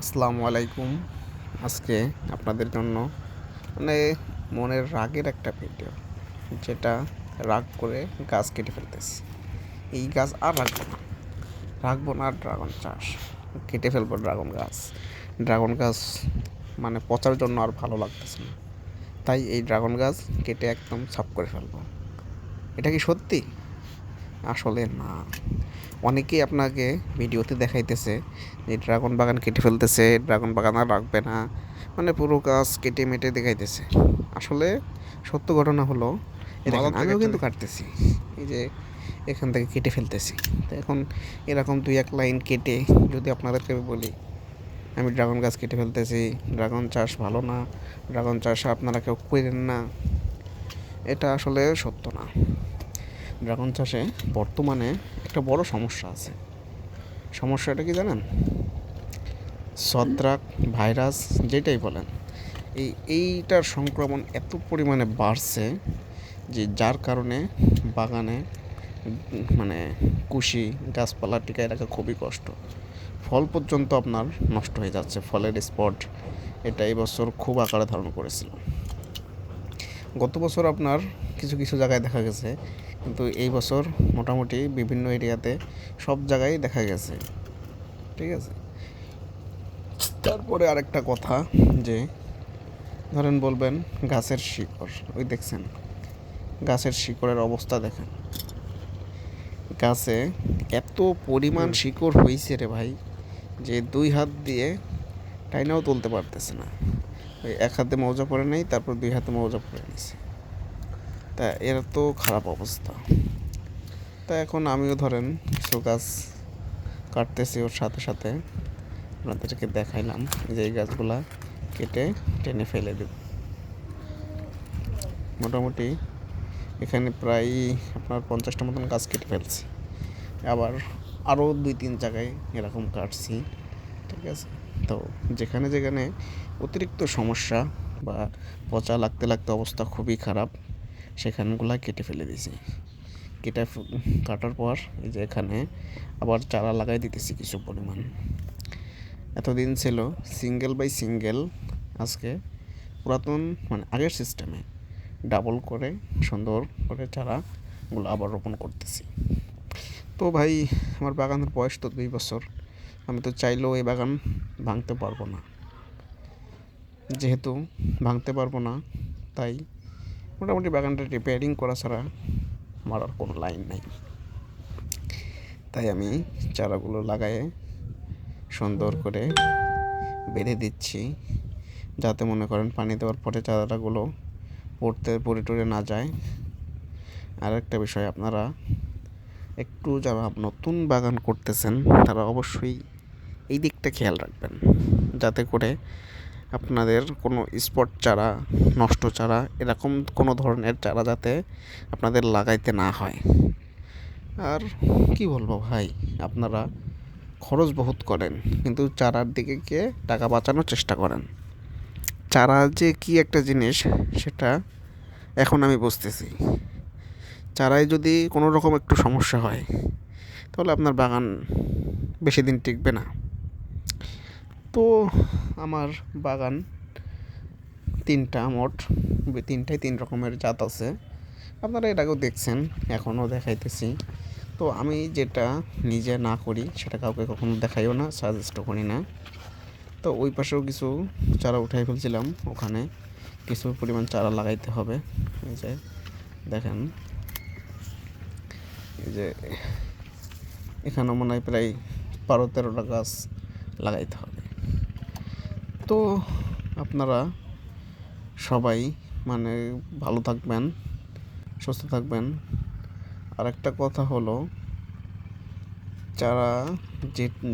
আসসালামু আলাইকুম। আজকে আপনাদের জন্য মানে মনের রাগের একটা ভিডিও, যেটা রাগ করে গাছ কেটে ফেলতেছি। এই গাছ আর রাখবো না। ড্রাগন চাষ কেটে ফেলবো। ড্রাগন গাছ মানে পচার জন্য আর ভালো লাগতেছে না, তাই এই ড্রাগন গাছ কেটে একদম সাফ করে ফেলবো। এটা কি সত্যি? আসলে না। অনেকেই আপনাকে ভিডিওতে দেখাইতেছে যে ড্রাগন বাগান কেটে ফেলতেছে, ড্রাগন বাগান আর রাখবে না, মানে পুরো গাছ কেটে মেটে দেখাইতেছে। আসলে সত্য ঘটনা হলো, এই দেখেন আমিও কিন্তু কাটতেছি। এই যে এখান থেকে কেটে ফেলতেছি। তো এখন এরকম 2-1 লাইন কেটে যদি আপনাদেরকে বলি আমি ড্রাগন গাছ কেটে ফেলতেছি, ড্রাগন চাষ ভালো না, ড্রাগন চাষ আপনারা কেউ করেন না, এটা আসলে সত্য না। ড্রাগন চাষে বর্তমানে একটা বড় সমস্যা আছে। সমস্যাটা কি জানেন? ছত্রাক, ভাইরাস, যেটাই বলেন, এইটার সংক্রমণ এত পরিমাণে বাড়ছে যে যার কারণে বাগানে মানে কুশি গাছপালা টিকায় রাখা খুবই কষ্ট। ফল পর্যন্ত আপনার নষ্ট হয়ে যাচ্ছে। ফলের স্পট এটা এই বছর খুব আকারে ধারণ করেছিল। গত বছর আপনার কিছু কিছু জায়গায় দেখা গেছে, কিন্তু এই বছর মোটামুটি বিভিন্ন এরিয়াতে সব জায়গায় দেখা গেছে। ঠিক আছে। তারপরে আরেকটা কথা, যে ধরেন বলবেন গাছের শিকড়, ওই দেখছেন গাছের শিকড়ের অবস্থা দেখেন। গাছে এত পরিমাণ শিকড় হয়েছে রে ভাই, যে 2 হাত দিয়ে টাইনাও তুলতে পারতেছে না। ওই 1 হাতে মৌজা পড়ে নেই, তারপর 2 হাতে মৌজা পড়ে নিছে। তা এর তো খারাপ অবস্থা। তা এখন আমিও ধরেন কিছু গাছ কাটতেছি, ওর সাথে সাথে আপনাদেরকে দেখাইলাম যে এই গাছগুলা কেটে টেনে ফেলে দেব। মোটামুটি এখানে প্রায় আপনার 50টা মতন গাছ কেটে ফেলছি। আবার আরও 2-3 জায়গায় এরকম কাটছি। ঠিক আছে। তো যেখানে যেখানে অতিরিক্ত সমস্যা বা পচা লাগতে লাগতে অবস্থা খুবই খারাপ, সেখানগুলা কেটে ফেলে দিয়েছি। কাটার পর এই যে এখানে আবার চারা লাগাই দিতেছি কিছু পরিমাণ। এতদিন ছিল সিঙ্গেল বাই সিঙ্গেল, আজকে পুরাতন মানে আগের সিস্টেমে ডাবল করে সুন্দর করে চারাগুলো আবার রোপণ করতেছি। তো ভাই, আমার বাগানের বয়স তো 2 বছর। আমি তো চাইলেও এই বাগান ভাঙতে পারবো না। যেহেতু ভাঙতে পারবো না, তাই মোটামুটি বাগানটা রিপেয়ারিং করা ছাড়া আমার আর কোনো লাইন নাই। তাই আমি চারাগুলো লাগায়ে সুন্দর করে বেঁধে দিচ্ছি, যাতে মনে করেন পানি দেওয়ার পরে চারাগুলো পড়ে টরে না যায়। আর একটা বিষয়, আপনারা একটু যারা নতুন বাগান করতেছেন তারা অবশ্যই এই দিকটা খেয়াল রাখবেন, যাতে করে আপনাদের কোনো স্পট চারা, নষ্ট চারা, এরকম কোনো ধরনের চারা যাতে আপনাদের লাগাইতে না হয়। আর কি বলবো ভাই, আপনারা খরচ বহুত করেন, কিন্তু চারার দিকে গিয়ে টাকা বাঁচানোর চেষ্টা করেন। চারা যে কি একটা জিনিস, সেটা এখন আমি বুঝতেছি। চারায় যদি কোনো রকম একটু সমস্যা হয়, তাহলে আপনার বাগান বেশি দিন টিকবে না। তো আমার বাগান 3টা মোট, 3টায় 3 রকমের জাত আছে। আপনারা এর আগেও দেখছেন, এখনও দেখাইতেছি। তো আমি যেটা নিজে না করি সেটা কাউকে কখনো দেখাইও না, সাজেস্টও করি না। তো ওই পাশেও কিছু চারা উঠাই ফেলছিলাম, ওখানে কিছু পরিমাণ চারা লাগাইতে হবে। এই যে দেখেন, এই যে এখানেও মনে হয় প্রায় 12-13টা গাছ লাগাইতে হবে। তো আপনারা সবাই মানে ভালো থাকবেন, সুস্থ থাকবেন। আর একটা কথা হলো,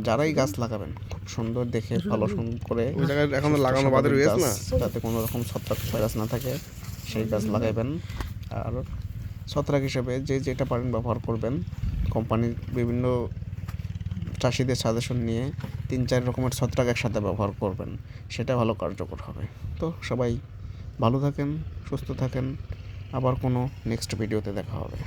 যারাই গাছ লাগাবেন খুব সুন্দর দেখে ভালো সুন্দর করে, ওই জায়গায় এখনো লাগানো বাদে রয়েছে না, যাতে কোনো রকম ছত্রাক ভাইরাস না থাকে, সেই গাছ লাগাইবেন। আর ছত্রাক হিসেবে যেটা পারেন ব্যবহার করবেন। কোম্পানির বিভিন্ন চাষিদের সাজেশন নিয়ে 3-4 রকমের ছত্রাক একসাথে ব্যবহার করবেন, সেটা ভালো কার্যকর হবে। তো সবাই ভালো থাকেন, সুস্থ থাকেন। আবার কোনো নেক্সট ভিডিওতে দেখা হবে।